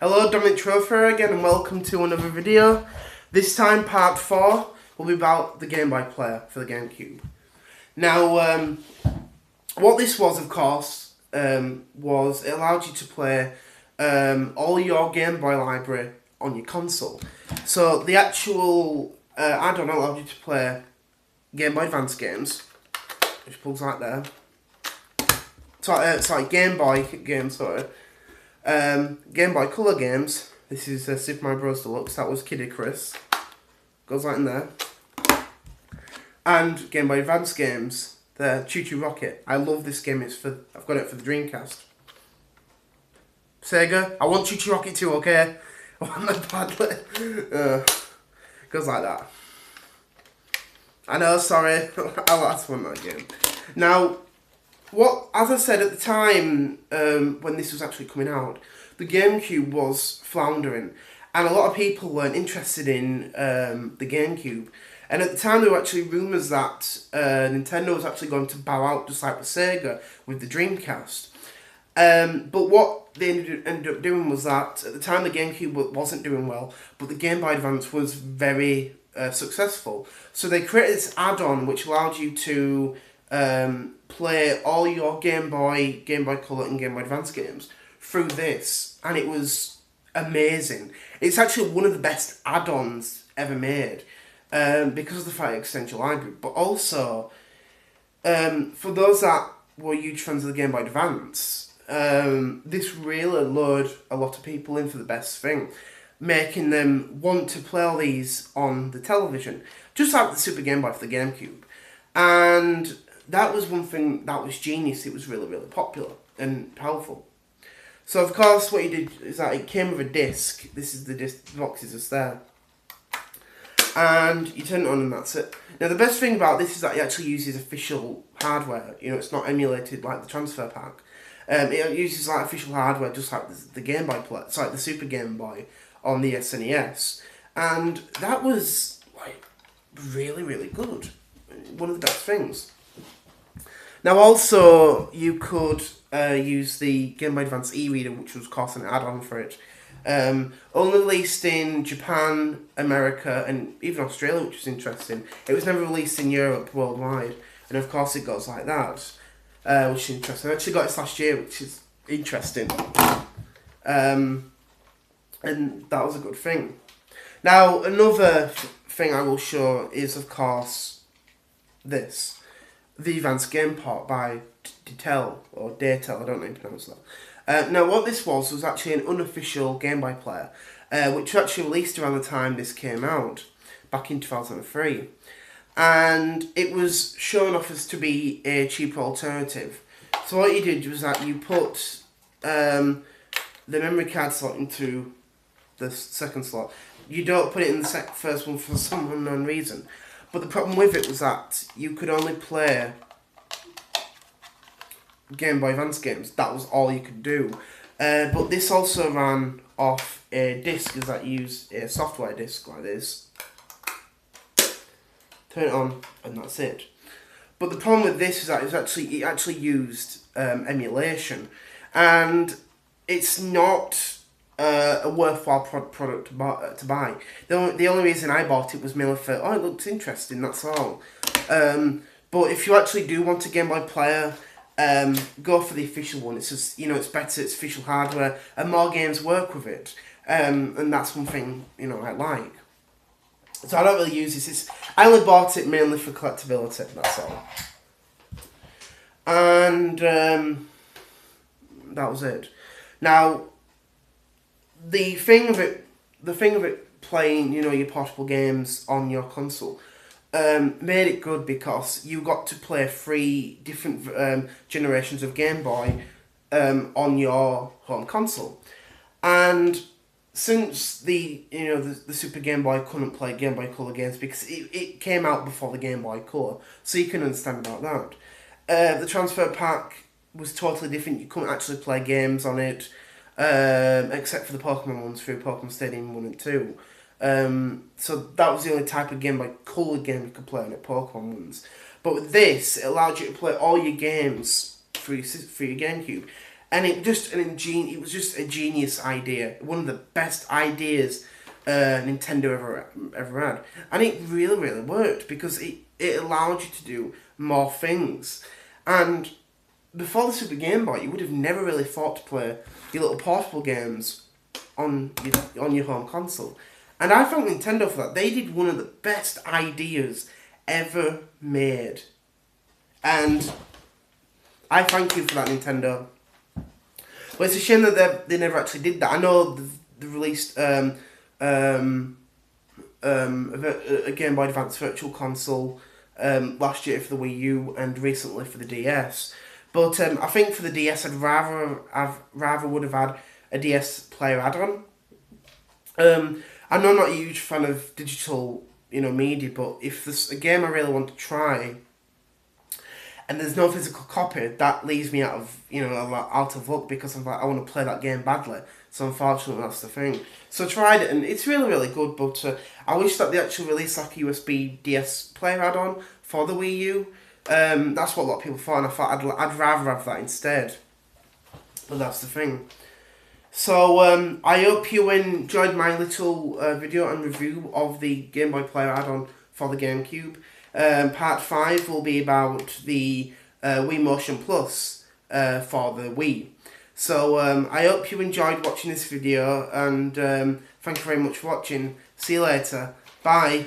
Hello, Dominic Tropher again, and welcome to another video. This time, part 4 will be about the Game Boy player for the Gamecube. Now, what this was, of course, was it allowed you to play all your Game Boy library on your console. So the actual add-on allowed you to play Game Boy Advance games, which plugs right there. Sorry, Game Boy games, sorry. Game Boy Color games. This is Super Mario Bros. Deluxe. That was Kid Icarus. Goes right in there. And Game Boy Advance games. The Choo Choo Rocket. I love this game. I've got it for the Dreamcast. Sega, I want Choo Choo Rocket too, okay? I want that badly. Goes like that. I know, sorry. I last one that game. Now, as I said at the time, when this was actually coming out, the GameCube was floundering, and a lot of people weren't interested in the GameCube. And at the time, there were actually rumours that Nintendo was actually going to bow out just like with Sega with the Dreamcast. But what they ended up doing was that at the time the GameCube wasn't doing well, but the Game Boy Advance was very successful. So they created this add-on which allowed you to play all your Game Boy Color and Game Boy Advance games through this, and it was amazing. It's actually one of the best add-ons ever made because of the fact it extends your library, but also for those that were huge fans of the Game Boy Advance, this really lured a lot of people in for the best thing, making them want to play all these on the television, just like the Super Game Boy for the GameCube. And that was one thing that was genius. It was really, really popular and powerful. So, of course, what you did is that it came with a disc. This is the disc, the box is just there. And you turn it on and that's it. Now, the best thing about this is that it actually uses official hardware. You know, it's not emulated like the transfer pack. It uses like official hardware, just like the Game Boy play. It's like the Super Game Boy on the SNES. And that was, like, really, really good. One of the best things. Now also, you could use the Game Boy Advance e-reader, which was of course an add-on for it. Only released in Japan, America, and even Australia, which was interesting. It was never released in Europe worldwide, and of course it goes like that, which is interesting. I actually got this last year, which is interesting. And that was a good thing. Now, another thing I will show is, of course, this. The Advanced Game Port by Datel, or Datel, I don't know how you pronounce that. Now, what this was actually an unofficial Game Boy player, which was actually released around the time this came out, back in 2003. And it was shown off as to be a cheaper alternative. So what you did was that you put the memory card slot into the second slot. You don't put it in the first one for some unknown reason. But the problem with it was that you could only play Game Boy Advance games. That was all you could do. But this also ran off a disc, as that used a software disc like this. Turn it on, and that's it. But the problem with this is that it actually used emulation, and it's not a worthwhile product to buy. The only reason I bought it was merely for, oh, it looks interesting, that's all. But if you actually do want a Game Boy player, go for the official one. It's just, it's better, it's official hardware, and more games work with it. And that's one thing, I like. So I don't really use this. I only bought it mainly for collectability, that's all. And that was it. Now, the thing of it playing, your portable games on your console, made it good because you got to play 3 different generations of Game Boy on your home console. And since the Super Game Boy couldn't play Game Boy Color games because it came out before the Game Boy Color, so you can understand about that. The transfer pack was totally different. You couldn't actually play games on it. Except for the Pokemon ones through Pokemon Stadium 1 and 2. So that was the only type of Game Boy Color game you could play on it, Pokemon ones. But with this, it allowed you to play all your games through your GameCube. and it was just a genius idea, one of the best ideas Nintendo ever had, and it really worked because it allowed you to do more things. And before the Super Game Boy, you would have never really thought to play your little portable games on your home console. And I thank Nintendo for that. They did one of the best ideas ever made. And I thank you for that, Nintendo. But it's a shame that they never actually did that. I know they released a Game Boy Advance Virtual Console last year for the Wii U and recently for the DS. But I think for the DS, I'd rather would have had a DS player add-on. I know I'm not a huge fan of digital, media, but if there's a game I really want to try, and there's no physical copy, that leaves me out of luck because I'm like, I want to play that game badly. So unfortunately, that's the thing. So I tried it, and it's really good. But I wish that they actually released like a USB DS player add-on for the Wii U. That's what a lot of people thought, and I thought I'd rather have that instead. But that's the thing. So I hope you enjoyed my little video and review of the Game Boy Player add-on for the GameCube. Part 5 will be about the Wii Motion Plus for the Wii. So I hope you enjoyed watching this video, and thank you very much for watching. See you later. Bye.